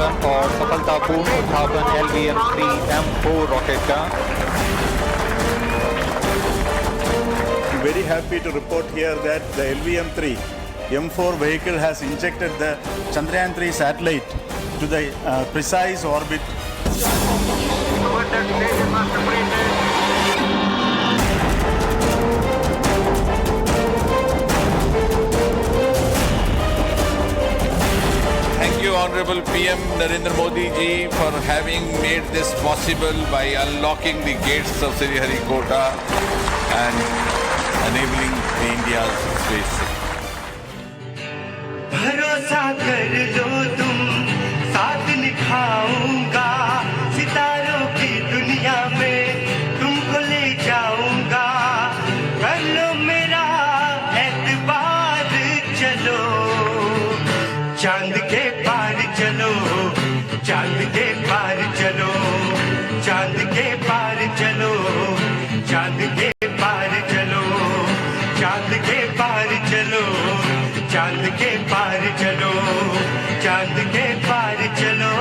संचालन और सफलतापूर्ण उत्थापन LVM-3M4 rocket का। Very happy to report here that the LVM-3 M4 vehicle has injected the Chandrayaan-3 satellite to the precise orbit. Thank you, Honorable PM Narendra Modi ji, for having made this possible by unlocking the gates of Sriharikota and enabling the India's space. भरोसा कर लो तुम, साथ निभाऊंगा, सितारों की दुनिया में तुमको ले जाऊंगा। कर लो मेरा एतबार, चलो चांद के पार चलो, चांद के पार चलो, चांद के पार चलो, चांद के पार चलो, चांद के पार चलो, चांद के पार चलो, चांद के पार चलो,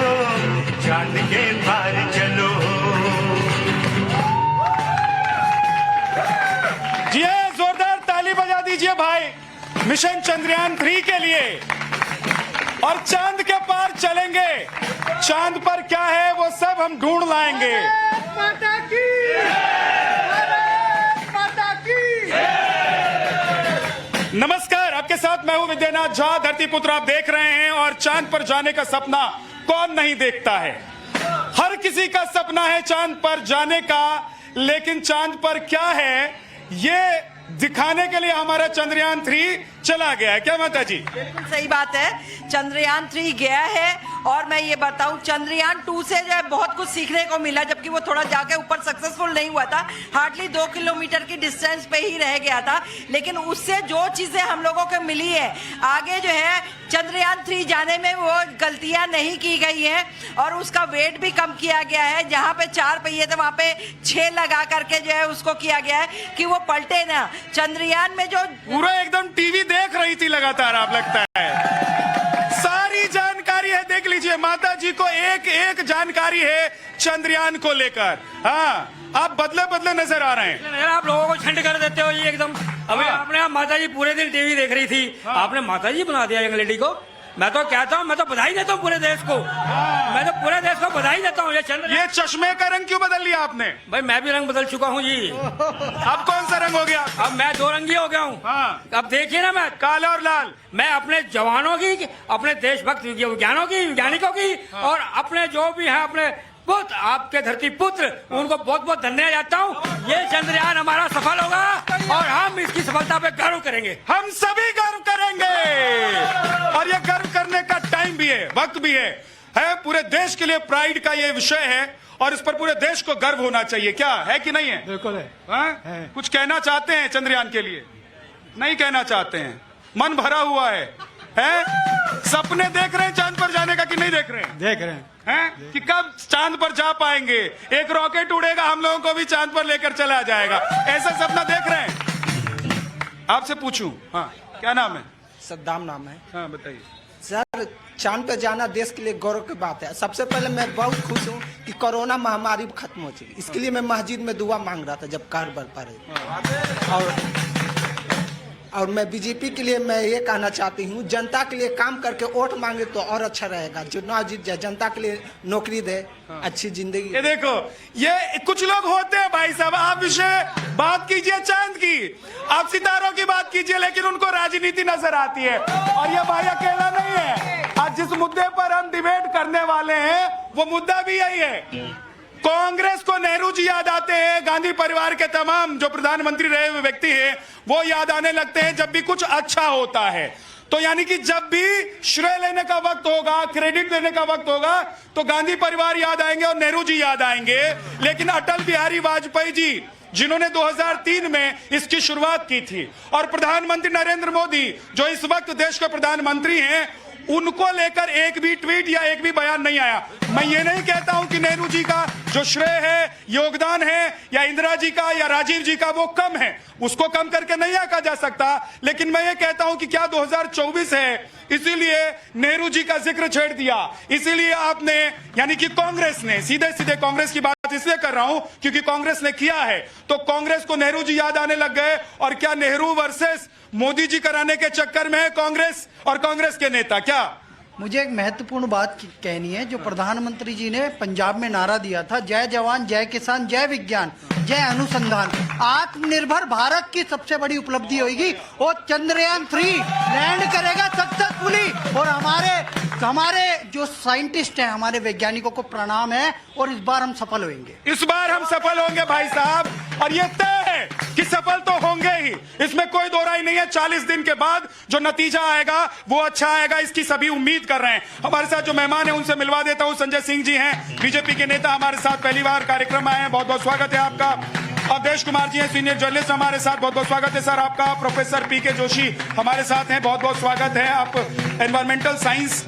चांद के पार चलो। जी जोरदार ताली बजा दीजिए भाई मिशन चंद्रयान 3 के लिए। और चांद के पार चलेंगे, चांद पर क्या है वो सब हम ढूंढ लाएंगे। माता की, माता की। नमस्कार, आपके साथ मैं हूं विद्यानाथ झा। धरती पुत्र आप देख रहे हैं और चांद पर जाने का सपना कौन नहीं देखता है। हर किसी का सपना है चांद पर जाने का, लेकिन चांद पर क्या है ये दिखाने के लिए हमारा चंद्रयान 3 चला गया है। क्या माता जी? बिल्कुल सही बात है, चंद्रयान 3 गया है। और मैं ये बताऊं, चंद्रयान 2 से जो है बहुत कुछ सीखने को मिला, जबकि वो थोड़ा जाके ऊपर सक्सेसफुल नहीं हुआ था, हार्डली 2 किलोमीटर की डिस्टेंस पे ही रह गया था। लेकिन उससे जो चीजें हम लोगों को मिली है, आगे जो है चंद्रयान 3 जाने में वो गलतियां नहीं की गई हैं और उसका वेट भी कम किया गया है। जहां पे 4 पहिए थे वहां पे 6 लगा करके जो है उसको किया गया है कि वो पलटे ना। चंद्रयान में जो पूरा एकदम टीवी देख रही थी लगातार, आप लगता है सारी जानकारी है। देख लीजिए, माता जी को एक एक जानकारी है चंद्रयान को लेकर। हाँ, आप बदले बदले नजर आ रहे हैं। आप लोगों को ठंड कर देते हो ये एकदम। अभी आपने माता जी पूरे दिन टीवी देख रही थी, आपने माता जी बना दिया यंग लेडी को। मैं तो कहता हूँ, मैं तो बधाई देता हूँ पूरे देश को। मैं तो पूरे देश को बधाई देता हूँ। ये चश्मे का रंग क्यों बदल लिया आपने? भाई मैं भी रंग बदल चुका हूँ जी। अब कौन सा रंग हो गया? अब मैं 2 रंगी हो गया हूँ। हाँ। अब देखिए ना, मैं काला और लाल। मैं अपने जवानों की, अपने देशभक्त वैज्ञानिकों की और अपने जो भी है अपने पुत्र, आपके धरती पुत्र, उनको बहुत बहुत धन्यवाद देता हूँ। ये चंद्रयान हमारा सफल होगा और हम इसकी सफलता पे गर्व करेंगे। हम सभी गर्व करेंगे और ये गर्व करने का टाइम भी है, वक्त भी है। पूरे देश के लिए प्राइड का ये विषय है और इस पर पूरे देश को गर्व होना चाहिए। क्या है कि नहीं है? बिल्कुल है। कुछ कहना चाहते हैं चंद्रयान के लिए? नहीं कहना चाहते हैं, मन भरा हुआ है। सपने देख रहे हैं चांद पर जाने का कि नहीं देख रहे हैं? देख रहे हैं कि कब चांद पर जा पाएंगे, एक रॉकेट उड़ेगा, हम लोगों को भी चांद पर लेकर चला जाएगा, ऐसा सपना देख रहे हैं? आपसे पूछूं, हाँ क्या नाम है? सद्दाम नाम है। हाँ बताइए सर, चांद पे जाना देश के लिए गौरव की बात है। सबसे पहले मैं बहुत खुश हूँ कि कोरोना महामारी खत्म हो चुकी। इसके लिए मैं मस्जिद में दुआ मांग रहा था जब कार बढ़ पा रही। और मैं बीजेपी के लिए मैं ये कहना चाहती हूँ, जनता के लिए काम करके वोट मांगे तो और अच्छा रहेगा। चुनाव जीत जाए, जनता के लिए नौकरी दे, अच्छी जिंदगी। ये देखो, ये कुछ लोग होते हैं भाई साहब, आप विषय बात कीजिए चांद की, आप सितारों की बात कीजिए, लेकिन उनको राजनीति नजर आती है। और ये भाई अकेला नहीं है, आज जिस मुद्दे पर हम डिबेट करने वाले हैं वो मुद्दा भी यही है। कांग्रेस को नेहरू जी याद आते हैं, गांधी परिवार के तमाम जो प्रधानमंत्री रहे हुए व्यक्ति हैं वो याद आने लगते हैं जब भी कुछ अच्छा होता है। तो यानी कि जब भी श्रेय लेने का वक्त होगा, क्रेडिट देने का वक्त होगा, तो गांधी परिवार याद आएंगे और नेहरू जी याद आएंगे। लेकिन अटल बिहारी वाजपेयी जी, जिन्होंने 2003 में इसकी शुरुआत की थी, और प्रधानमंत्री नरेंद्र मोदी जो इस वक्त देश के प्रधानमंत्री हैं, उनको लेकर एक भी ट्वीट या एक भी बयान नहीं आया। मैं ये नहीं कहता हूं कि नेहरू जी का जो श्रेय है, योगदान है, या इंदिरा जी का या राजीव जी का वो कम है, उसको कम करके नहीं आंका जा सकता। लेकिन मैं ये कहता हूं कि क्या 2024 है इसीलिए नेहरू जी का जिक्र छेड़ दिया, इसीलिए आपने, यानी कि कांग्रेस ने, सीधे सीधे कांग्रेस की बात इसलिए कर रहा हूं क्योंकि कांग्रेस ने किया है, तो कांग्रेस को नेहरू जी याद आने लग गए। और क्या नेहरू वर्सेस मोदी जी कराने के चक्कर में है कांग्रेस और कांग्रेस के नेता? क्या मुझे एक महत्वपूर्ण बात कहनी है। जो प्रधानमंत्री जी ने पंजाब में नारा दिया था, जय जवान जय किसान जय विज्ञान जय अनुसंधान, आत्मनिर्भर भारत की सबसे बड़ी उपलब्धि होगी और चंद्रयान 3 लैंड करेगा सक्सेसफुली। और हमारे जो साइंटिस्ट हैं, हमारे वैज्ञानिकों को प्रणाम है और इस बार हम सफल होंगे। इस बार हम सफल होंगे भाई साहब, और ये तय है कि सफल तो होंगे ही, इसमें कोई दो राय नहीं है। 40 दिन के बाद जो नतीजा आएगा वो अच्छा आएगा, इसकी सभी उम्मीद कर रहे हैं। हमारे साथ जो मेहमान हैं उनसे मिलवा देता हूं। संजय सिंह जी हैं, बीजेपी के नेता, हमारे साथ पहली बार कार्यक्रम आए हैं, बहुत बहुत स्वागत है आपका। अवधेश कुमार जी हैं, सीनियर जर्नलिस्ट, हमारे साथ, बहुत बहुत स्वागत है सर आपका। प्रोफेसर पीके जोशी हमारे साथ हैं, बहुत बहुत स्वागत है। आप एनवायरमेंटल साइंस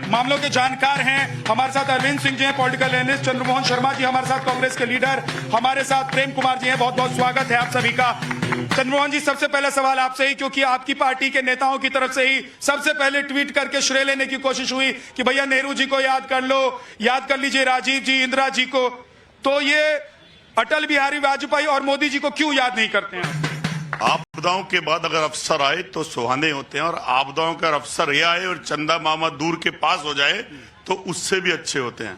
मामलों के जानकार हैं। हमारे साथ अरविंद सिंह जी हैं, पॉलिटिकल एनालिस्ट। चंद्रमोहन शर्मा जी हमारे साथ, कांग्रेस के लीडर, हमारे साथ प्रेम कुमार जी हैं, बहुत बहुत स्वागत है आप सभी का। चंद्रमोहन जी, सबसे पहला सवाल आपसे ही, क्योंकि आपकी पार्टी के नेताओं की तरफ से ही सबसे पहले ट्वीट करके श्रेय लेने की कोशिश हुई कि भैया नेहरू जी को याद कर लो, याद कर लीजिए राजीव जी, इंदिरा जी को, तो ये अटल बिहारी वाजपेयी और मोदी जी को क्यों याद नहीं करते हैं? आपदाओं के बाद अगर अफसर आए तो सुहाने होते हैं, और आपदाओं का अफसर ये आए और चंदा मामा दूर के पास हो जाए तो उससे भी अच्छे होते हैं।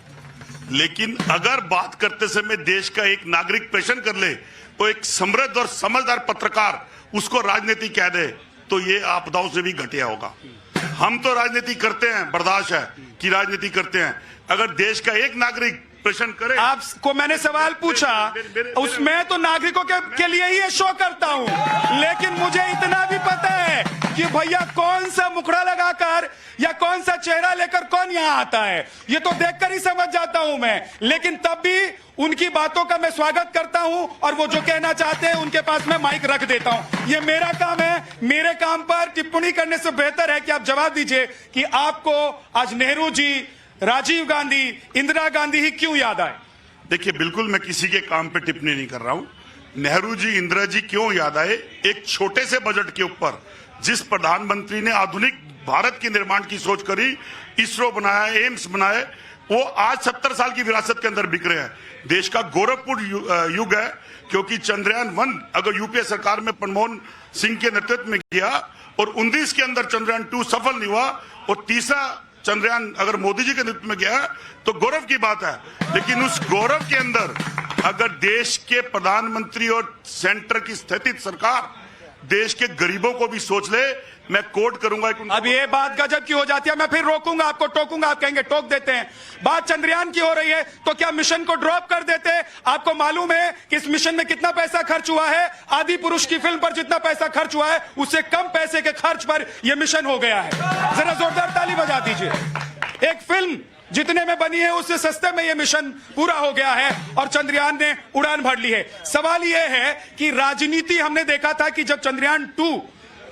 लेकिन अगर बात करते समय देश का एक नागरिक पेशन कर ले, तो एक समृद्ध और समझदार पत्रकार उसको राजनीति कह दे, तो ये आपदाओं से भी घटिया होगा। हम तो राजनीति करते हैं, बर्दाश्त है कि राजनीति करते हैं। अगर देश का एक नागरिक प्रश्न करे, आपको मैंने सवाल पूछा, उसमें तो नागरिकों के लिए ही ये शो करता हूं, लेकिन मुझे इतना भी पता है कि भैया कौन सा मुखड़ा लगाकर या कौन सा चेहरा लेकर कौन यहां आता है, ये तो देखकर ही समझ जाता हूं मैं। लेकिन तब भी उनकी बातों का मैं स्वागत करता हूं, और वो जो कहना चाहते हैं उनके पास मैं माइक रख देता हूं। ये मेरा काम है, मेरे काम पर टिप्पणी करने से बेहतर है कि आप जवाब दीजिए कि आपको आज नेहरू जी, राजीव गांधी, इंदिरा गांधी ही क्यों याद आए? देखिए, बिल्कुल मैं किसी के काम पे टिप्पणी नहीं कर रहा हूं। नेहरू जी, इंदिरा जी क्यों याद आए? एक छोटे से बजट के ऊपर जिस प्रधानमंत्री ने आधुनिक भारत के निर्माण की सोच करी, इसरो बनाया, एम्स बनाए, वो आज 70 साल की विरासत के अंदर बिक रहे हैं। देश का गौरवपूर्ण युग है, क्योंकि चंद्रयान 1 अगर यूपीए सरकार में मनमोहन सिंह के नेतृत्व में किया और 19 के अंदर चंद्रयान 2 सफल नहीं हुआ, और तीसरा चंद्रयान अगर मोदी जी के नेतृत्व में गया तो गौरव की बात है। लेकिन उस गौरव के अंदर अगर देश के प्रधानमंत्री और सेंटर की स्थित सरकार देश के गरीबों को भी सोच ले, मैं कोट करूंगा। अब ये बात गजब की हो जाती है, मैं फिर रोकूंगा आपको, टोकूंगा, आप कहेंगे टोक देते हैं। बात चंद्रयान की हो रही है तो क्या मिशन को ड्रॉप कर देते? आपको मालूम है कि इस मिशन में कितना पैसा खर्च हुआ है? आदि पुरुष की फिल्म पर जितना पैसा खर्च हुआ है उससे कम पैसे के खर्च पर यह मिशन हो गया है। जरा जोरदार ताली बजा दीजिए। एक फिल्म जितने में बनी है उससे सस्ते में यह मिशन पूरा हो गया है और चंद्रयान ने उड़ान भर ली है। सवाल यह है कि राजनीति, हमने देखा था कि जब चंद्रयान 2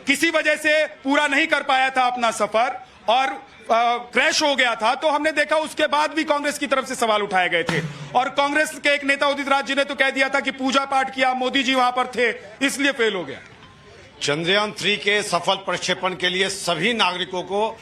किसी वजह से पूरा नहीं कर पाया था अपना सफर और क्रैश हो गया था, तो हमने देखा उसके बाद भी कांग्रेस की तरफ से सवाल उठाए गए थे, और कांग्रेस के एक नेता उदित राज जी ने तो कह दिया था कि पूजा पाठ किया, मोदी जी वहां पर थे, इसलिए फेल हो गया। चंद्रयान 3 के सफल प्रक्षेपण के लिए सभी नागरिकों को,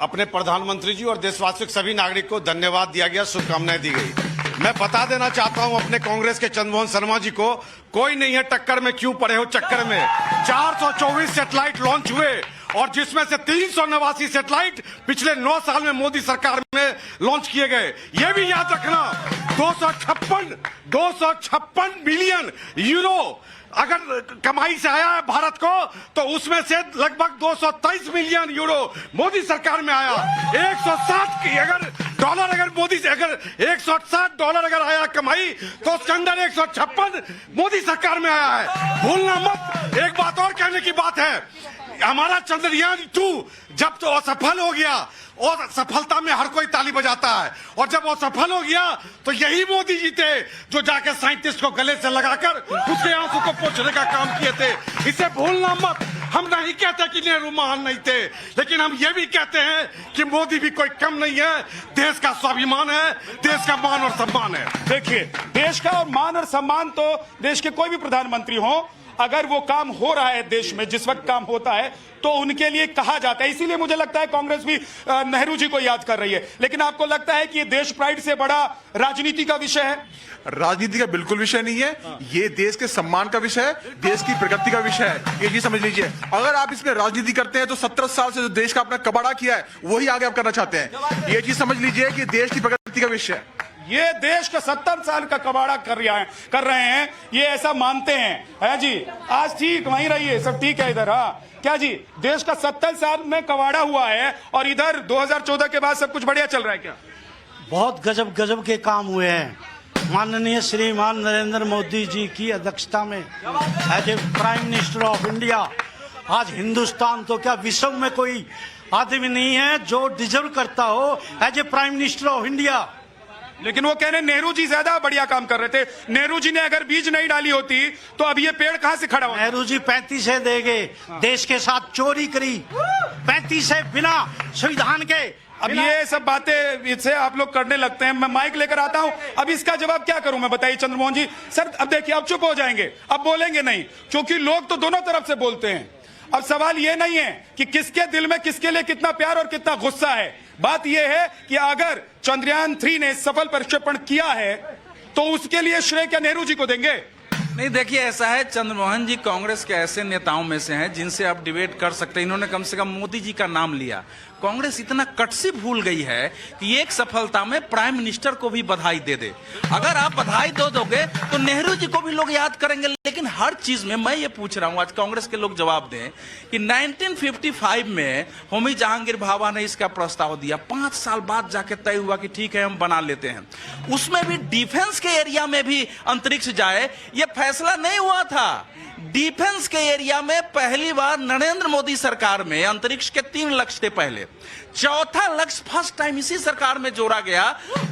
अपने प्रधानमंत्री जी और देशवासियों के सभी नागरिक को धन्यवाद दिया गया, शुभकामनाएं दी गई। मैं बता देना चाहता हूं अपने कांग्रेस के चंद्रमोहन शर्मा जी को, कोई नहीं है टक्कर में, क्यों पड़े हो चक्कर में। 424 सैटेलाइट लॉन्च हुए और जिसमें से 389 सैटेलाइट पिछले 9 साल में मोदी सरकार में लॉन्च किए गए। यह भी याद रखना, 256 बिलियन यूरो अगर कमाई से आया है भारत को, तो उसमें से लगभग 223 मिलियन यूरो मोदी सरकार में आया। 160 की अगर डॉलर, अगर मोदी से अगर $160 अगर आया कमाई, तो उसके अंदर 156 मोदी सरकार में आया है। भूलना मत। एक बात और कहने की बात है, हमारा चंद्रयान 2 जब तो असफल हो गया, और सफलता में हर कोई ताली बजाता है, और जब वो सफल हो गया तो यही मोदी जी थे जो जाकर साइंटिस्ट को गले से लगाकर उसके आंसू को पोंछने का काम किए थे। इसे भूलना मत। हम नहीं कहते कि नेहरू महान नहीं थे, लेकिन हम ये भी कहते हैं कि मोदी भी कोई कम नहीं है। देश का स्वाभिमान है, देश का मान और सम्मान है। देखिए, देश का मान और सम्मान तो देश के कोई भी प्रधानमंत्री हो, अगर वो काम हो रहा है देश में, जिस वक्त काम होता है तो उनके लिए कहा जाता है। इसीलिए मुझे लगता है कांग्रेस भी नेहरू जी को याद कर रही है। लेकिन आपको लगता है कि ये देश प्राइड से बड़ा राजनीति का विषय है? राजनीति का बिल्कुल विषय नहीं है, ये देश के सम्मान का विषय है, देश की प्रगति का विषय है। ये चीज समझ लीजिए। अगर आप इसमें राजनीति करते हैं तो 17 साल से जो देश का अपना कबाड़ा किया है वही आगे आप करना चाहते हैं। ये चीज समझ लीजिए कि देश की प्रगति का विषय है। ये देश का 70 साल का कबाड़ा कर रहे हैं, ये ऐसा मानते हैं, है जी? आज ठीक वहीं रहिए, सब ठीक है इधर। हाँ क्या जी, देश का 70 साल में कबाड़ा हुआ है और इधर 2014 के बाद सब कुछ बढ़िया चल रहा है क्या? बहुत गजब गजब के काम हुए हैं माननीय श्रीमान नरेंद्र मोदी जी की अध्यक्षता में as a prime minister of India. आज हिंदुस्तान तो क्या विश्व में कोई आदमी नहीं है जो डिजर्व करता हो as a prime minister of India. लेकिन वो कह रहे नेहरू जी ज्यादा बढ़िया काम कर रहे थे। नेहरू जी ने अगर बीज नहीं डाली होती तो अब ये पेड़ कहां से खड़ा होता? नेहरू जी 35 से देंगे, देश के साथ चोरी करी 35 से बिना संविधान के। अब ये सब बातें इससे आप लोग करने लगते हैं। मैं माइक लेकर आता हूं, अब इसका जवाब क्या करूं मैं, बताइए चंद्रमोहन जी। सर अब देखिए, अब चुप हो जाएंगे, अब बोलेंगे नहीं, क्योंकि लोग तो दोनों तरफ से बोलते हैं। अब सवाल ये नहीं है कि किसके दिल में किसके लिए कितना प्यार और कितना गुस्सा है। बात यह है कि अगर चंद्रयान 3 ने सफल प्रक्षेपण किया है तो उसके लिए श्रेय क्या नेहरू जी को देंगे? नहीं, देखिए ऐसा है, चंद्रमोहन जी कांग्रेस के ऐसे नेताओं में से हैं जिनसे आप डिबेट कर सकते हैं। इन्होंने कम से कम मोदी जी का नाम लिया। कांग्रेस इतना कटसी भूल गई है कि एक सफलता में प्राइम मिनिस्टर को भी बधाई दे दे। अगर आप बधाई दो दोगे तो नेहरू जी को भी लोग याद करेंगे। लेकिन हर चीज में मैं ये पूछ रहा हूं, आज कांग्रेस के लोग जवाब दें कि 1955 में होमी जहांगीर भाभा ने इसका प्रस्ताव दिया, 5 साल बाद जाके तय हुआ कि ठीक है हम बना लेते हैं। उसमें भी डिफेंस के एरिया में भी अंतरिक्ष जाए, ये फैसला नहीं हुआ था। डिफेंस के एरिया में पहली बार नरेंद्र मोदी सरकार में अंतरिक्ष के 3 लक्ष्य थे पहले, चौथा लक्ष्य फर्स्ट टाइम इसी सरकार में जोड़ा गया।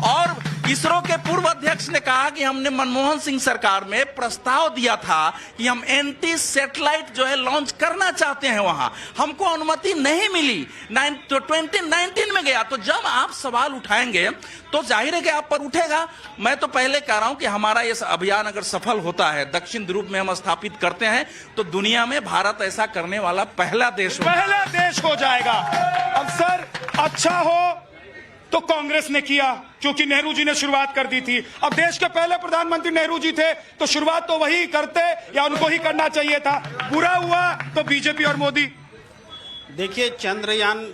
और इसरो के पूर्व अध्यक्ष ने कहा कि हमने मनमोहन सिंह सरकार में प्रस्ताव दिया था कि हम एंटी सैटेलाइट जो है लॉन्च करना चाहते हैं, वहां हमको अनुमति नहीं मिली। 2019 में गया। तो जब आप सवाल उठाएंगे तो जाहिर है कि आप पर उठेगा। मैं तो पहले कह रहा हूं कि हमारा ये अभियान अगर सफल होता है, दक्षिण ध्रुव में हम स्थापित करते हैं, तो दुनिया में भारत ऐसा करने वाला पहला देश हो जाएगा। अब सर अच्छा हो तो कांग्रेस ने किया, क्योंकि नेहरू जी ने शुरुआत कर दी थी। अब देश के पहले प्रधानमंत्री नेहरू जी थे, तो शुरुआत तो वही करते या उनको ही करना चाहिए था। बुरा हुआ तो बीजेपी और मोदी। देखिए, चंद्रयान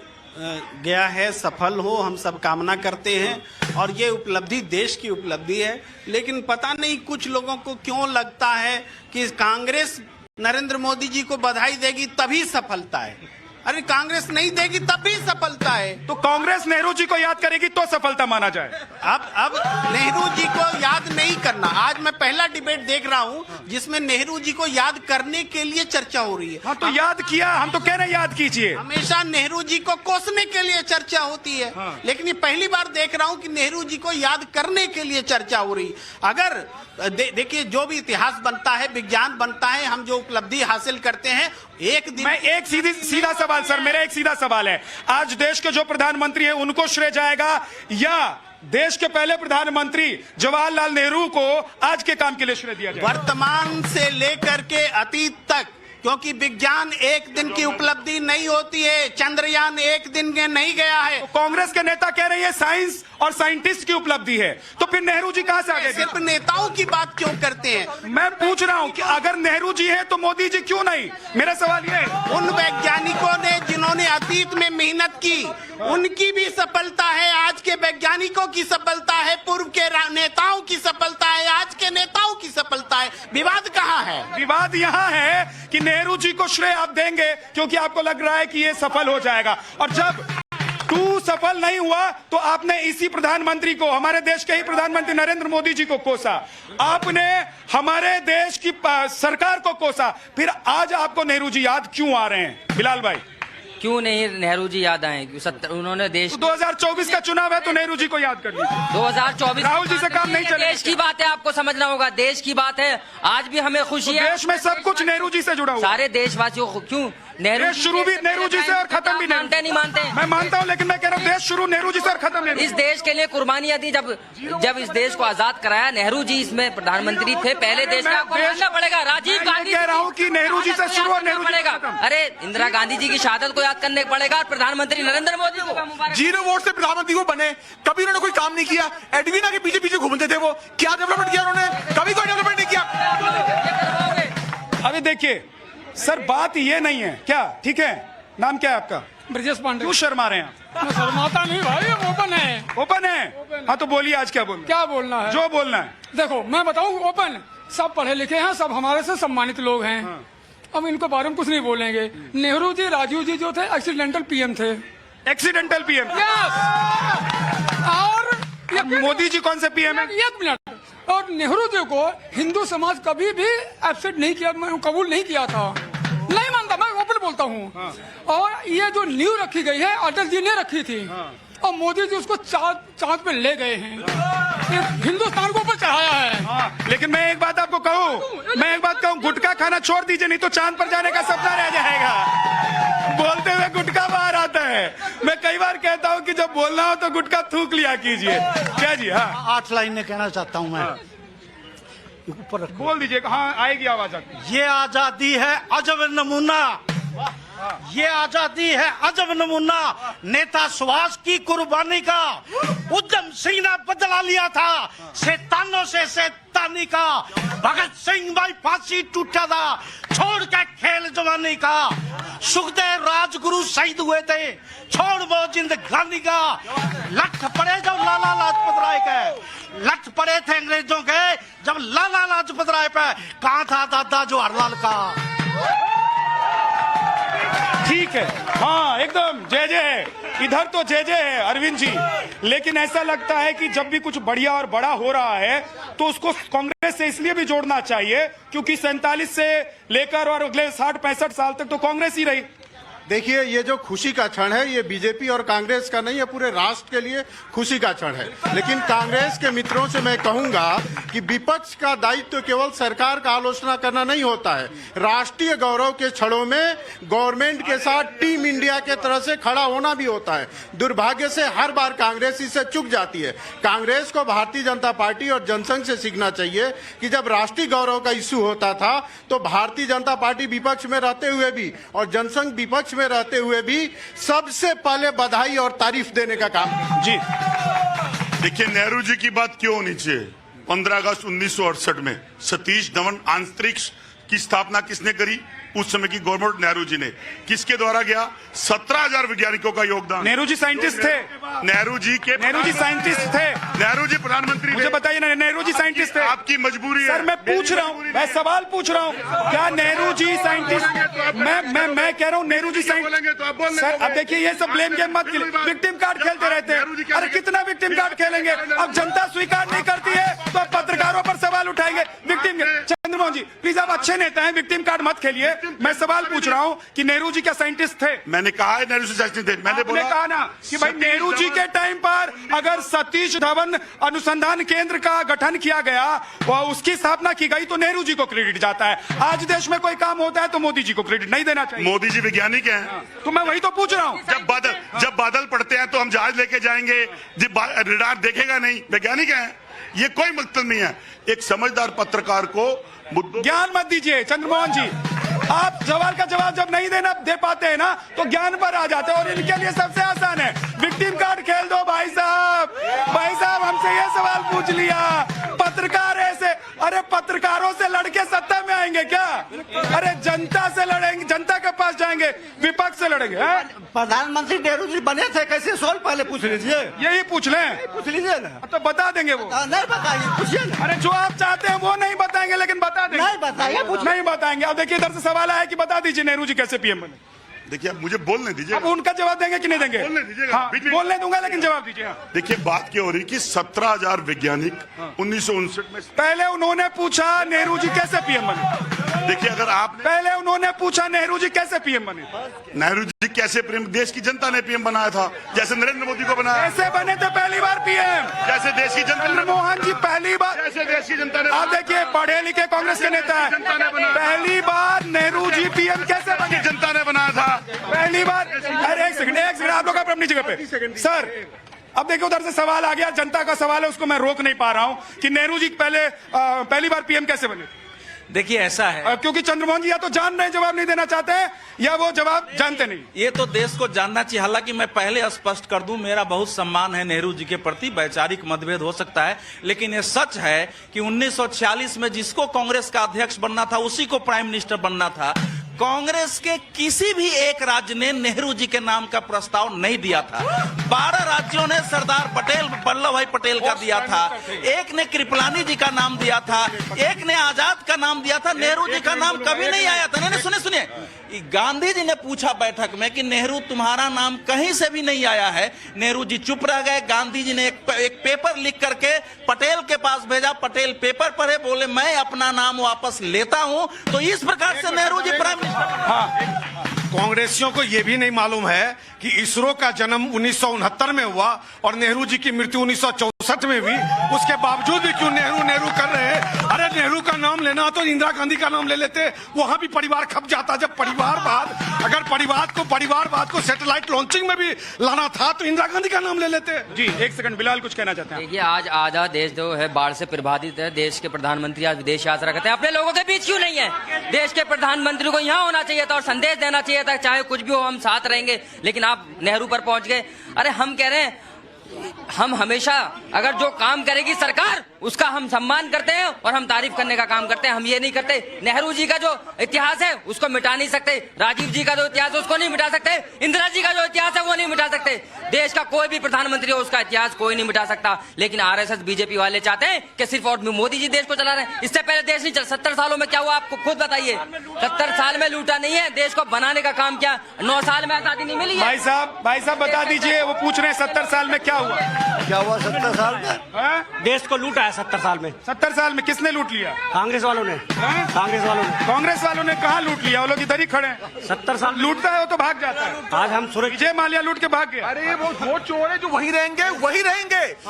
गया है, सफल हो, हम सब कामना करते हैं और ये उपलब्धि देश की उपलब्धि है। लेकिन पता नहीं कुछ लोगों को क्यों लगता है कि कांग्रेस नरेंद्र मोदी जी को बधाई देगी तभी सफलता है। अरे कांग्रेस नहीं देगी तब भी सफलता है। तो कांग्रेस नेहरू जी को याद करेगी तो सफलता माना जाए। अब नेहरू जी को याद नहीं करना। आज मैं पहला डिबेट देख रहा हूं जिसमें नेहरू जी को याद करने के लिए चर्चा हो रही है। हाँ तो याद किया, हम तो कह रहे हैं याद कीजिए। हमेशा नेहरू जी को कोसने के लिए चर्चा होती है। हाँ। लेकिन ये पहली बार देख रहा हूं कि नेहरू जी को याद करने के लिए चर्चा हो रही। अगर देखिए, जो भी इतिहास बनता है, विज्ञान बनता है, हम जो उपलब्धि हासिल करते हैं, एक दिन मैं एक सीधा सवाल सर, मेरा एक सीधा सवाल है, आज देश के जो प्रधानमंत्री हैं उनको श्रेय जाएगा या देश के पहले प्रधानमंत्री जवाहरलाल नेहरू को आज के काम के लिए श्रेय दिया जाएगा? वर्तमान से लेकर के अतीत तक, क्योंकि विज्ञान एक दिन की उपलब्धि नहीं होती है। चंद्रयान एक दिन में नहीं गया है। तो कांग्रेस के नेता कह रहे हैं साइंस और साइंटिस्ट की उपलब्धि है, तो फिर नेहरू जी कहां से आ गए? सिर्फ नेताओं की बात क्यों करते हैं? मैं पूछ रहा हूं कि अगर नेहरू जी है तो मोदी जी क्यों नहीं? मेरा सवाल ये है। उन वैज्ञानिकों ने जिन्होंने अतीत में मेहनत की, उनकी भी सफलता है। आज के वैज्ञानिकों की सफलता है, पूर्व के नेताओं की सफलता है, आज के नेताओं की सफलता है। विवाद कहाँ है? विवाद यहाँ है कि नेहरू जी को श्रेय आप देंगे क्योंकि आपको लग रहा है कि ये सफल हो जाएगा, और जब 2 सफल नहीं हुआ तो आपने इसी प्रधानमंत्री को, हमारे देश के ही प्रधानमंत्री नरेंद्र मोदी जी को कोसा, आपने हमारे देश की सरकार को कोसा, फिर आज आपको नेहरू जी याद क्यों आ रहे हैं बिलाल भाई? क्यों नहीं नेहरू जी याद आए? उन्होंने देश 2024 का चुनाव है तो नेहरू जी को याद कर लीजिए। 2024 राहुल जी से काम नहीं चलेगा। देश की बात है, आपको समझना होगा, देश की बात है। आज भी हमें खुशी है, देश में सब कुछ नेहरू जी से जुड़ा हुआ। सारे देशवासियों को क्यों नेहरू देश शुरू भी नेहरू जी से और खत्म भी मानते नहीं मानते? मैं मानता हूँ, लेकिन मैं कह रहा हूँ देश शुरू नेहरू जी से और खत्म नेहरू। इस देश के लिए कुर्बानियां दी। जब इस देश को आजाद कराया नेहरू जी इसमें प्रधानमंत्री थे, पहले देश में आपको मानना पड़ेगा। राजीव गांधी कह रहा हूँ कि नेहरू जी से शुरू और नेहरू पड़ेगा। अरे इंदिरा गांधी जी की शहादत को याद करने पड़ेगा, और प्रधानमंत्री नरेंद्र मोदी को। 0 वोट से प्रधानमंत्री वो बने, कभी उन्होंने कोई काम नहीं किया। एडवीना के पीछे पीछे घूमते थे वो, क्या डेवलपमेंट किया उन्होंने? कभी कोई डेवलपमेंट नहीं किया। अभी देखिए सर, बात ये नहीं है क्या, ठीक है? नाम क्या है आपका? ब्रजेश पांडे। क्यों शर्मा रहे हैं आप? मैं शर्माता नहीं भाई, ओपन है। ओपन है? हाँ तो बोलिए, आज क्या बोलना? क्या बोलना है? जो बोलना है। देखो मैं बताऊं, ओपन, सब पढ़े लिखे हैं, सब हमारे से सम्मानित लोग हैं। अब इनको बारे में कुछ नहीं बोलेंगे। नेहरू जी, राजीव जी जो थे एक्सीडेंटल पीएम थे। Accidental PM? और मोदी जी कौन से पीएम है? 1 मिनट। और नेहरू जी को हिंदू समाज कभी भी एक्सेप्ट नहीं किया, कबूल नहीं किया था, नहीं मानता। मैं ओपन बोलता हूँ। और ये जो नींव रखी गई है अटल जी ने रखी थी, और मोदी जी उसको चांद पे ले गए हैं, हिंदुस्तान को ऊपर चढ़ाया है। लेकिन मैं एक बात आपको कहूँ, गुटखा खाना छोड़ दीजिए, नहीं तो चांद पर जाने का सपना रह जाएगा। बोलते हुए गुटखा बाहर आता है। मैं कई बार कहता हूँ कि जब बोलना हो तो गुटखा थूक लिया कीजिए। क्या जी? हाँ 8 लाइनें कहना चाहता हूँ मैं। ऊपर बोल दीजिए। हाँ आएगी आवाज आपकी। ये आजादी है अजब नमूना, ये आजादी है अजब नमूना, नेता सुभाष की कुर्बानी का उधम सिंह ने बदला लिया था, शैतानों से शैतानी का। भगत सिंह भाई फांसी टूटा था, छोड़ के खेल जवानी का। सुखदेव राजगुरु शहीद हुए थे, छोड़ वो जिंदगानी का। लठ पड़े जब लाला लाजपत राय के, लठ पड़े थे अंग्रेजों के जब लाला लाजपत राय पे, कहाँ था दादा जवाहरलाल का? ठीक है, हाँ एकदम जय जय है। इधर तो जय जय है अरविंद जी, लेकिन ऐसा लगता है कि जब भी कुछ बढ़िया और बड़ा हो रहा है तो उसको कांग्रेस से इसलिए भी जोड़ना चाहिए क्योंकि 47 से लेकर और अगले 60-65 साल तक तो कांग्रेस ही रही। देखिए, ये जो खुशी का क्षण है ये बीजेपी और कांग्रेस का नहीं है, पूरे राष्ट्र के लिए खुशी का क्षण है। लेकिन कांग्रेस के मित्रों से मैं कहूंगा कि विपक्ष का दायित्व तो केवल सरकार का आलोचना करना नहीं होता है, राष्ट्रीय गौरव के क्षणों में गवर्नमेंट के साथ टीम इंडिया के तरह से खड़ा होना भी होता है। दुर्भाग्य से हर बार कांग्रेस इससे चूक जाती है। कांग्रेस को भारतीय जनता पार्टी और जनसंघ से सीखना चाहिए कि जब राष्ट्रीय गौरव का इश्यू होता था तो भारतीय जनता पार्टी विपक्ष में रहते हुए भी और जनसंघ विपक्ष में रहते हुए भी सबसे पहले बधाई और तारीफ देने का काम। जी देखिए, नेहरू जी की बात क्यों होनी चाहिए? 15 अगस्त 1968 में सतीश धवन अंतरिक्ष की स्थापना किसने करी? उस समय की गवर्नमेंट नेहरू जी ने। किसके द्वारा गया? 17,000 वैज्ञानिकों का योगदान। नेहरू जी साइंटिस्ट थे। नेहरू जी साइंटिस्ट थे। नेहरू जी प्रधानमंत्री। मुझे बताइए ना, नेहरू जी साइंटिस्ट थे। आपकी मजबूरी है। सर मैं पूछ रहा हूँ, मैं सवाल पूछ रहा हूँ, क्या नेहरू जी साइंटिस्ट? मैं कह रहा हूँ नेहरू जी साइंटिस्ट। सर अब देखिए, ये सब ब्लेम गेम मत खेलिए, विक्टिम कार्ड खेलते रहते हैं। अरे कितना विक्टिम कार्ड खेलेंगे? अब जनता स्वीकार नहीं करती है तो अब पत्रकारों पर सवाल उठाएंगे। विक्टिम चंद्रमोहन जी प्लीज, आप अच्छे नेता हैं, विक्टिम कार्ड मत खेलिए। मैं सवाल पूछ रहा हूँ कि नेहरू जी क्या साइंटिस्ट थे? मैंने कहा है नेहरू जी साइंटिस्ट थे। मैंने कहा ना कि भाई नेहरू जी के टाइम पर अगर सतीश धवन अनुसंधान केंद्र का गठन किया गया, उसकी स्थापना की गई, तो नेहरू जी को क्रेडिट जाता है। आज देश में कोई काम होता है तो मोदी जी को क्रेडिट नहीं देना चाहिए। मोदी जी वैज्ञानिक हैं। तो मैं वही तो पूछ रहा हूँ। जब बादल पड़ते हैं तो हम जहाज लेके जाएंगे, रडार देखेगा नहीं, वैज्ञानिक हैं। ये कोई मतलब नहीं है। एक समझदार पत्रकार को ज्ञान मत दीजिए चंद्रमोहन जी। आप सवाल का जवाब जब नहीं दे पाते हैं ना तो ज्ञान पर आ जाते हैं, और इनके लिए सबसे आसान है विक्टिम कार्ड खेल दो। भाई साहब हमसे ये सवाल पूछ लिया, पत्रकार ऐसे, अरे पत्रकारों से लड़के सत्ता में आएंगे क्या? अरे जनता से लड़ेंगे, जनता के पास जाएंगे, विपक्ष से लड़ेंगे। प्रधानमंत्री नेहरू जी बने थे कैसे? सवाल पहले पूछ लीजिए। यही पूछ लीजिए ना, तो बता देंगे वो। नहीं बताइए, पूछिए ना। अरे जो आप चाहते हैं वो नहीं बताएंगे, लेकिन बता देंगे। नहीं बताइए, नहीं बताएंगे। अब देखिए, इधर से सवाल आया कि बता दीजिए नेहरू जी कैसे पीएम बने। देखिए अब मुझे बोलने दीजिए। अब उनका जवाब देंगे कि नहीं देंगे? बोलने दीजिएगा। हाँ, बोलने दूंगा लेकिन जवाब दीजिए। हाँ। देखिए बात क्या हो रही कि 17,000 वैज्ञानिक 1959 में। पहले उन्होंने पूछा नेहरू जी कैसे पीएम बने। देखिए अगर आप पहले उन्होंने पूछा नेहरू जी कैसे पीएम बने। नेहरू जी कैसे पीएम, देश की जनता ने पीएम बनाया था, जैसे नरेंद्र मोदी को बनाया। कैसे बने थे पहली बार पीएम? जैसे देश की जनता ने। मनमोहन जी पहली बार। जैसे देश की जनता ने। आप देखिए पढ़े लिखे कांग्रेस के नेता है, पहली बार नेहरू जी पीएम कैसे बने? जनता ने बनाया था पहली बार। अरे एक सेकंड आप लोग अपनी जगह पे। सर अब देखिए उधर से सवाल आ गया, जनता का सवाल है, उसको मैं रोक नहीं पा रहा हूं कि नेहरू जी पहली बार पीएम कैसे बने। देखिए ऐसा है, क्योंकि चंद्रमोहन जी या तो जान रहे जवाब नहीं देना चाहते हैं या वो जवाब जानते नहीं। ये तो देश को जानना चाहिए। हालांकि मैं पहले स्पष्ट कर दूं, मेरा बहुत सम्मान है नेहरू जी के प्रति, वैचारिक मतभेद हो सकता है, लेकिन ये सच है कि 1946 में जिसको कांग्रेस का अध्यक्ष बनना था उसी को प्राइम मिनिस्टर बनना था। कांग्रेस के किसी भी एक राज्य ने नेहरू जी के नाम का प्रस्ताव नहीं दिया था। 12 राज्यों ने सरदार पटेल, वल्लभ भाई पटेल का दिया था, एक ने कृपलानी जी का नाम दिया था, एक ने आजाद का नाम दिया था, नेहरू जी का नाम कभी नहीं आया था। नहीं सुनिए, गांधी जी ने पूछा बैठक में कि नेहरू तुम्हारा नाम कहीं से भी नहीं आया है। नेहरू जी चुप रह गए। गांधी जी ने एक पेपर लिख करके पटेल के पास भेजा, पटेल पेपर पढ़े, बोले मैं अपना नाम वापस लेता हूं। तो इस प्रकार से नेहरू जी प्राइम मिनिस्टर। कांग्रेसियों को यह भी नहीं मालूम है कि इसरो का जन्म 1969 में हुआ और नेहरू जी की मृत्यु 1964 में हुई। उसके बावजूद भी क्यों नेहरू नेहरू कर रहे हैं? अरे नेहरू का नाम लेना तो इंदिरा गांधी का नाम ले लेते, वहां भी परिवार खप जाता। जब अगर परिवारवाद को सैटेलाइट लॉन्चिंग में भी लाना था तो इंदिरा गांधी का नाम ले लेते। जी एक सेकंड, बिलाल कुछ कहना चाहते हैं। देखिए आज आधा देश जो है बाढ़ से प्रभावित है, देश के प्रधानमंत्री आज विदेश यात्रा करते हैं, अपने लोगों के बीच क्यों नहीं है? देश के प्रधानमंत्री को यहाँ होना चाहिए था और संदेश देना चाहिए था, चाहे कुछ भी हो हम साथ रहेंगे, लेकिन आप नेहरू पर पहुंच गए। अरे हम कह रहे हैं हम हमेशा अगर जो काम करेगी सरकार उसका हम सम्मान करते हैं और हम तारीफ करने का काम करते हैं। हम ये नहीं करते नेहरू जी का जो इतिहास है उसको मिटा नहीं सकते, राजीव जी का जो इतिहास है उसको नहीं मिटा सकते, इंदिरा जी का जो इतिहास है वो नहीं मिटा सकते। देश का कोई भी प्रधानमंत्री हो उसका इतिहास कोई नहीं मिटा सकता। लेकिन आरएसएस बीजेपी वाले चाहते हैं कि सिर्फ और मोदी जी देश को चला रहे हैं। इससे पहले देश नहीं चल। 70 सालों में क्या हुआ आपको खुद बताइए। 70 साल में लूटा नहीं है, देश को बनाने का काम किया। 9 साल में आजादी नहीं मिली है। भाई साहब बता दीजिए, वो पूछ रहे हैं 70 साल में क्या हुआ? 70 साल में देश को लूटा है 70 साल में। 70 साल में किसने लूट लिया? कांग्रेस वालों ने। कांग्रेस वालों ने कहाँ लूट लिया? वो लोग इधर ही खड़े हैं। 70 साल लूटता है वो तो भाग जाता है। आज हम विजय माल्या लूट के भाग गया। अरे वो चोर है जो वही रहेंगे,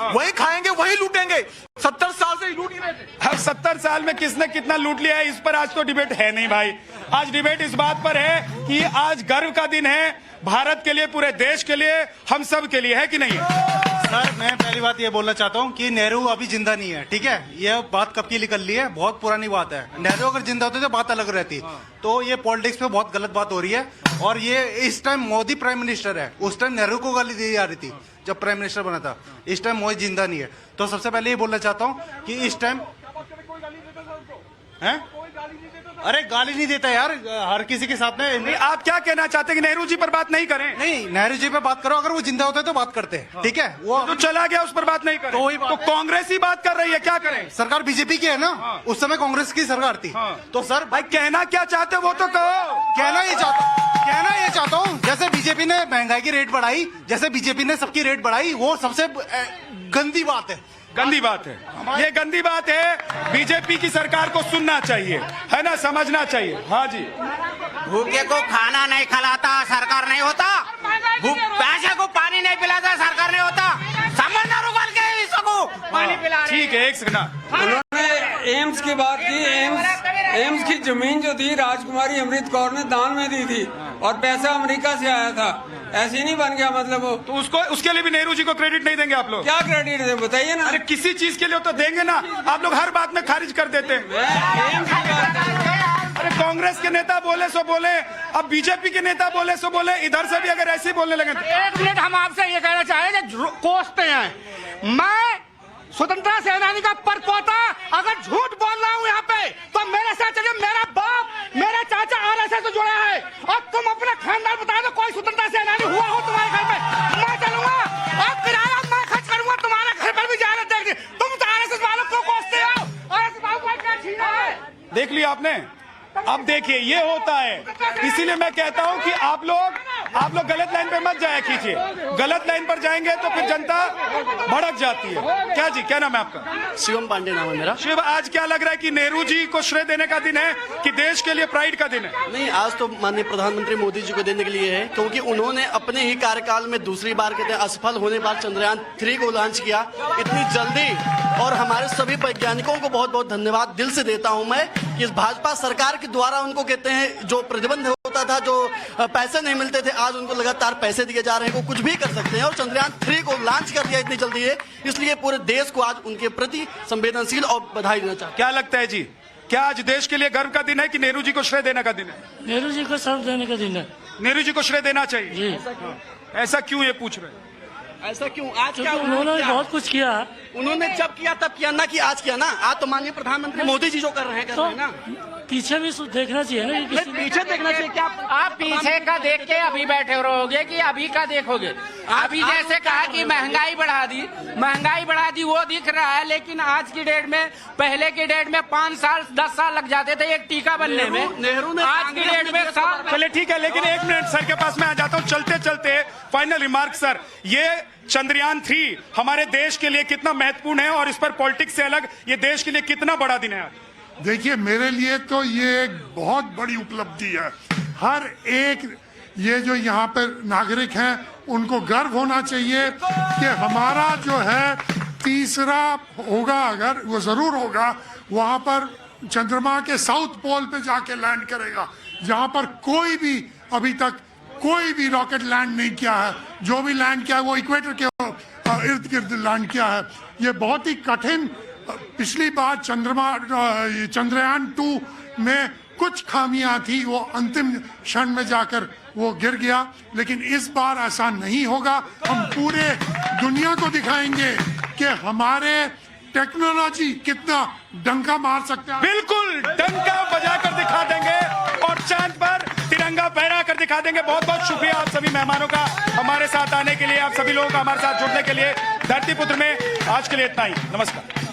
वही खाएंगे, वही लूटेंगे। 70 साल से लूट ही रहे थे। अब 70 साल में किसने कितना लूट लिया है इस पर आज तो डिबेट है नहीं भाई। आज डिबेट इस बात पर है कि आज गर्व का दिन है भारत के लिए, पूरे देश के लिए, हम सब के लिए, है कि नहीं? सर मैं पहली बात ये बोलना चाहता हूँ कि नेहरू अभी जिंदा नहीं है, ठीक है? ये बात कब की निकल ली है, बहुत पुरानी बात है। नेहरू अगर जिंदा होते तो बात अलग रहती। तो ये पॉलिटिक्स पे बहुत गलत बात हो रही है। और ये इस टाइम मोदी प्राइम मिनिस्टर है, उस टाइम नेहरू को गाली दी जा रही थी जब प्राइम मिनिस्टर बना था। इस टाइम मोदी जिंदा नहीं है। तो सबसे पहले ये बोलना चाहता हूँ कि इस टाइम अरे गाली नहीं देता यार, हर किसी के साथ में। नहीं, आप क्या कहना चाहते हैं कि नेहरू जी पर बात नहीं करें? नहीं, नेहरू जी पे बात करो, अगर वो जिंदा होते तो बात करते हैं, ठीक है? वो तो चला गया, उस पर बात नहीं करें। तो कांग्रेस ही बात कर रही है, क्या करें? सरकार बीजेपी की है ना। उस समय कांग्रेस की सरकार थी। तो सर भाई कहना क्या चाहते हो वो तो कहो। कहना ये चाहता हूँ जैसे बीजेपी ने महंगाई की रेट बढ़ाई, जैसे बीजेपी ने सबकी रेट बढ़ाई, वो सबसे गंदी बात है। गंदी बात है, ये गंदी बात है। बीजेपी की सरकार को सुनना चाहिए, है ना, समझना चाहिए। हाँ जी। भूखे को खाना नहीं खिलाता सरकार नहीं होता, प्यासे को पानी नहीं पिलाता सरकार नहीं होता, समंदर उगल के इसको पानी पिला। ठीक है, एक सेकंड। उन्होंने एम्स की बात की। एम्स की जमीन जो थी राजकुमारी अमृत कौर ने दान में दी थी और पैसा अमेरिका से आया था। ऐसे ही नहीं बन गया मतलब वो। तो उसके लिए भी नेहरू जी को क्रेडिट नहीं देंगे आप लोग? क्या क्रेडिट दे बताइए ना। अरे किसी चीज के लिए तो देंगे ना, आप लोग हर बात में खारिज कर देते हैं। अरे कांग्रेस के नेता बोले सो बोले, अब बीजेपी के नेता बोले सो बोले, इधर से भी अगर ऐसे ही बोलने लगे। 1 मिनट हम आपसे ये कहना चाहेंगे, कोसते हैं मैं स्वतंत्रता सेनानी का परपोता, अगर झूठ बोल रहा हूँ यहाँ पे तो मेरे साथ चलिए। मेरा बाप, मेरा चाचा आरएसएस से जुड़ा है और तुम अपना खानदान बता दो कोई स्वतंत्रता सेनानी हुआ हो तुम्हारे घर पे, मैं चलूंगा और किराया मैं खर्च करूंगा, तुम्हारे घर पर भी जाने देंगे। तुम तो आरएसएस वालों को कोसते हो, आरएसएस वालों को क्या छीना है? देख लिया आपने, अब देखिए ये होता है, इसीलिए मैं कहता हूं कि आप लोग गलत लाइन पे मत जाया कीजिए। गलत लाइन पर जाएंगे तो फिर जनता भड़क जाती है। क्या जी, क्या नाम है आपका? शिवम पांडे नाम है मेरा। शिव, आज क्या लग रहा है कि नेहरू जी को श्रेय देने का दिन है कि देश के लिए प्राइड का दिन है? नहीं, आज तो माननीय प्रधानमंत्री मोदी जी को देने के लिए है, क्योंकि उन्होंने अपने ही कार्यकाल में दूसरी बार कहते हैं असफल होने पर चंद्रयान 3 को लॉन्च किया इतनी जल्दी। और हमारे सभी वैज्ञानिकों को बहुत बहुत धन्यवाद दिल से देता हूं मैं कि इस भाजपा सरकार के द्वारा उनको कहते हैं जो प्रतिबंध होता था, जो पैसे नहीं मिलते थे, आज उनको लगातार पैसे दिए जा रहे हैं, वो कुछ भी कर सकते हैं। और चंद्रयान 3 को लॉन्च कर दिया इतनी जल्दी है, इसलिए पूरे देश को आज उनके प्रति संवेदनशील और बधाई देना चाहता हूं। क्या लगता है जी, क्या आज देश के लिए गर्व का दिन है कि नेहरू जी को श्रेय देने का दिन है? नेहरू जी को श्रेय देने का दिन है। नेहरू जी को श्रेय देना चाहिए। ऐसा क्यों, ये पूछ रहे हैं? ऐसा क्यों? आज क्या उन्होंने बहुत कुछ किया। उन्होंने जब किया तब किया ना कि आज किया ना। आज तो माननीय प्रधानमंत्री मोदी जी जो कर रहे हैं ना। पीछे भी देखना चाहिए ना, पीछे देखना चाहिए। क्या आप पीछे का देख के अभी बैठे रहोगे कि अभी का देखोगे? अभी जैसे कहा कि महंगाई बढ़ा दी वो दिख रहा है, लेकिन आज की डेट में, पहले की डेट में 5 साल 10 साल लग जाते थे एक टीका बनने में। नेहरू ने आज की डेट में साल। चलिए ठीक है, लेकिन 1 मिनट सर के पास मैं आ जाता हूँ चलते चलते। फाइनल रिमार्क सर, ये चंद्रयान 3 हमारे देश के लिए कितना महत्वपूर्ण है और इस पर पॉलिटिक्स से अलग ये देश के लिए कितना बड़ा दिन है? देखिए, मेरे लिए तो ये एक बहुत बड़ी उपलब्धि है। हर एक ये जो यहाँ पर नागरिक हैं उनको गर्व होना चाहिए कि हमारा जो है तीसरा होगा, अगर वो जरूर होगा, वहाँ पर चंद्रमा के साउथ पोल पे जाके लैंड करेगा, जहाँ पर कोई भी अभी तक कोई भी रॉकेट लैंड नहीं किया है। जो भी लैंड किया है वो इक्वेटर के इर्द गिर्द लैंड किया है। ये बहुत ही कठिन, पिछली बार चंद्रयान 2 में कुछ खामियां थी, वो अंतिम क्षण में जाकर वो गिर गया, लेकिन इस बार ऐसा नहीं होगा। हम पूरे दुनिया को दिखाएंगे कि हमारे टेक्नोलॉजी कितना डंका मार सकते हैं। बिल्कुल डंका बजा कर दिखा देंगे और चांद पर तिरंगा फहरा कर दिखा देंगे। बहुत बहुत शुक्रिया आप सभी मेहमानों का हमारे साथ आने के लिए, आप सभी लोगों का हमारे साथ जुड़ने के लिए। धरती पुत्र में आज के लिए इतना ही। नमस्कार।